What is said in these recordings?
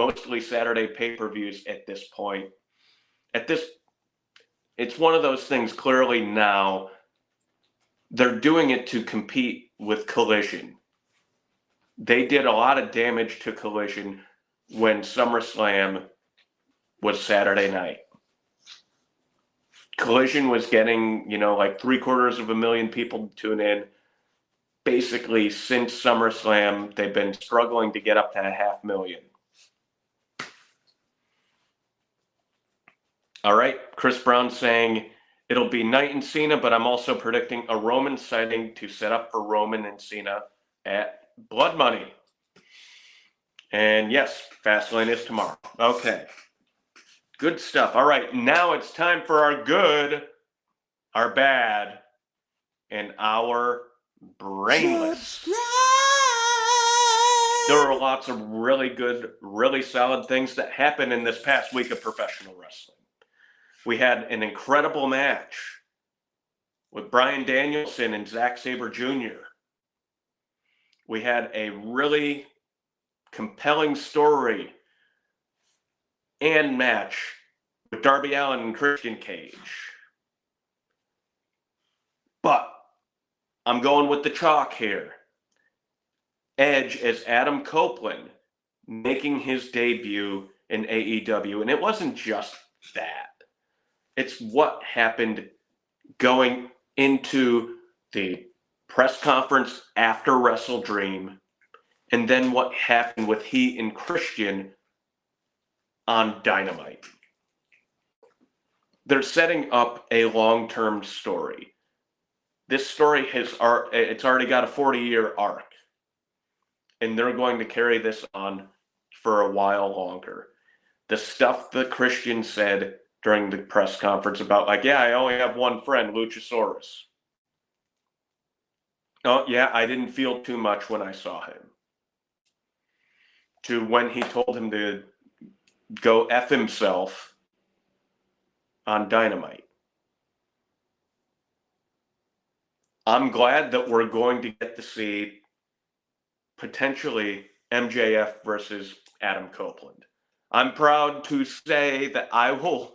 mostly Saturday pay-per-views at this point. It's one of those things clearly now. They're doing it to compete with Collision. They did a lot of damage to Collision when SummerSlam was Saturday night. Collision was getting, like 750,000 people to tune in. Basically, since SummerSlam, they've been struggling to get up to 500,000. All right, Chris Brown saying it'll be Knight and Cena, but I'm also predicting a Roman sighting to set up for Roman and Cena at Blood Money. And yes, Fastlane is tomorrow. Okay. Good stuff. All right, now it's time for our good, our bad, and our brainless. There are lots of really good, really solid things that happened in this past week of professional wrestling. We had an incredible match with Bryan Danielson and Zack Sabre Jr. We had a really compelling story and match with Darby Allin and Christian Cage. But I'm going with the chalk here. Edge as Adam Copeland making his debut in AEW. And it wasn't just that. It's what happened going into the press conference after Wrestle Dream, and then what happened with he and Christian on Dynamite. They're setting up a long-term story. This story it's already got a 40-year arc, and they're going to carry this on for a while longer. The stuff that Christian said during the press conference about, I only have one friend, Luchasaurus. Oh, yeah, I didn't feel too much when I saw him. To when he told him to go F himself on Dynamite. I'm glad that we're going to get to see potentially MJF versus Adam Copeland. I'm proud to say that I will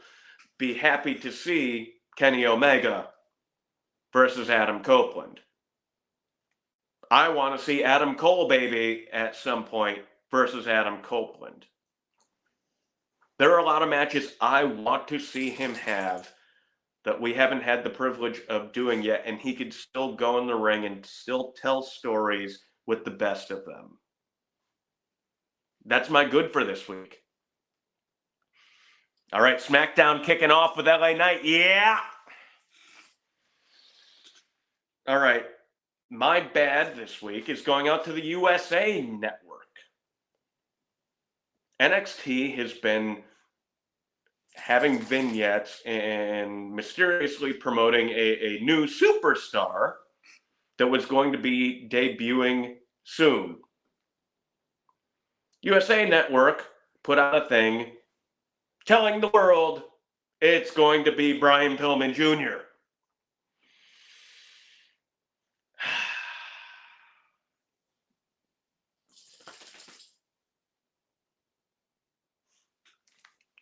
be happy to see Kenny Omega versus Adam Copeland. I want to see Adam Cole, baby, at some point versus Adam Copeland. There are a lot of matches I want to see him have that we haven't had the privilege of doing yet, and he could still go in the ring and still tell stories with the best of them. That's my good for this week. All right, SmackDown kicking off with LA Knight. Yeah. All right. My bad this week is going out to the USA Network. NXT has been having vignettes and mysteriously promoting a new superstar that was going to be debuting soon. USA Network put out a thing telling the world it's going to be Brian Pillman Jr.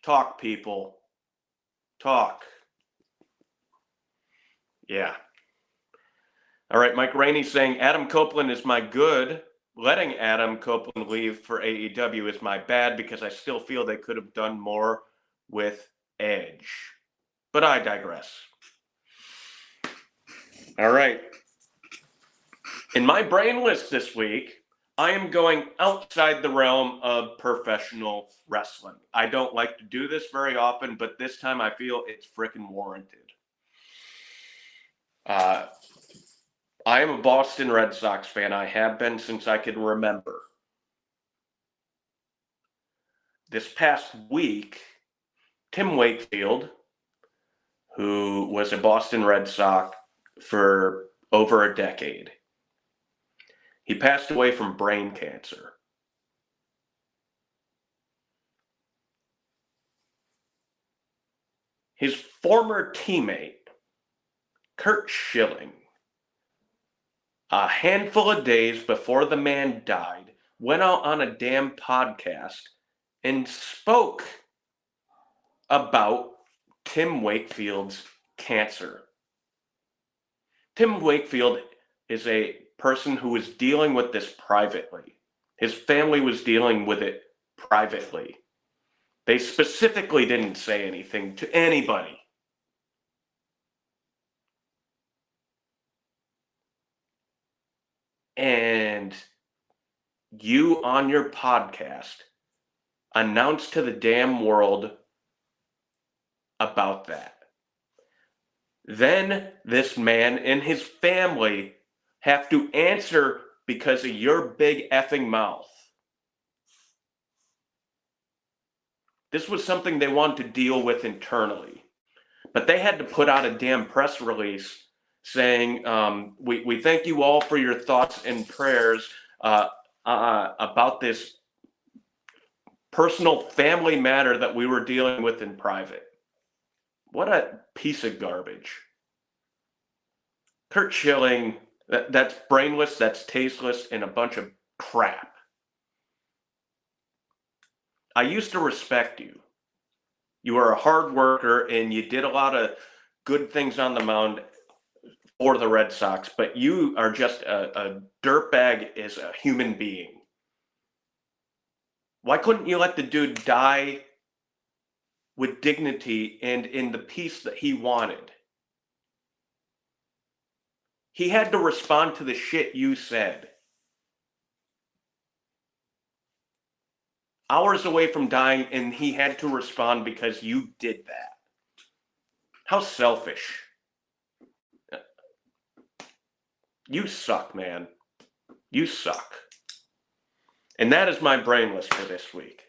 Talk, people. Talk. Yeah. All right, Mike Rainey saying Adam Copeland is my good. Letting Adam Copeland leave for AEW is my bad because I still feel they could have done more with Edge. But I digress. All right. In my brainless this week, I am going outside the realm of professional wrestling. I don't like to do this very often, but this time I feel it's freaking warranted. I am a Boston Red Sox fan. I have been since I can remember. This past week, Tim Wakefield, who was a Boston Red Sox for over a decade, he passed away from brain cancer. His former teammate, Kurt Schilling, a handful of days before the man died, went out on a damn podcast and spoke about Tim Wakefield's cancer. Tim Wakefield is a person who is dealing with this privately. His family was dealing with it privately. They specifically didn't say anything to anybody. And you on your podcast announced to the damn world about that. Then this man and his family have to answer because of your big effing mouth. This was something they wanted to deal with internally. But they had to put out a damn press release saying, we thank you all for your thoughts and prayers about this personal family matter that we were dealing with in private. What a piece of garbage. Kurt Schilling, that's brainless, that's tasteless, and a bunch of crap. I used to respect you. You were a hard worker and you did a lot of good things on the mound for the Red Sox, but you are just a dirtbag as a human being. Why couldn't you let the dude die with dignity and in the peace that he wanted? He had to respond to the shit you said. Hours away from dying, and he had to respond because you did that. How selfish. You suck, man. You suck. And that is my brainless for this week.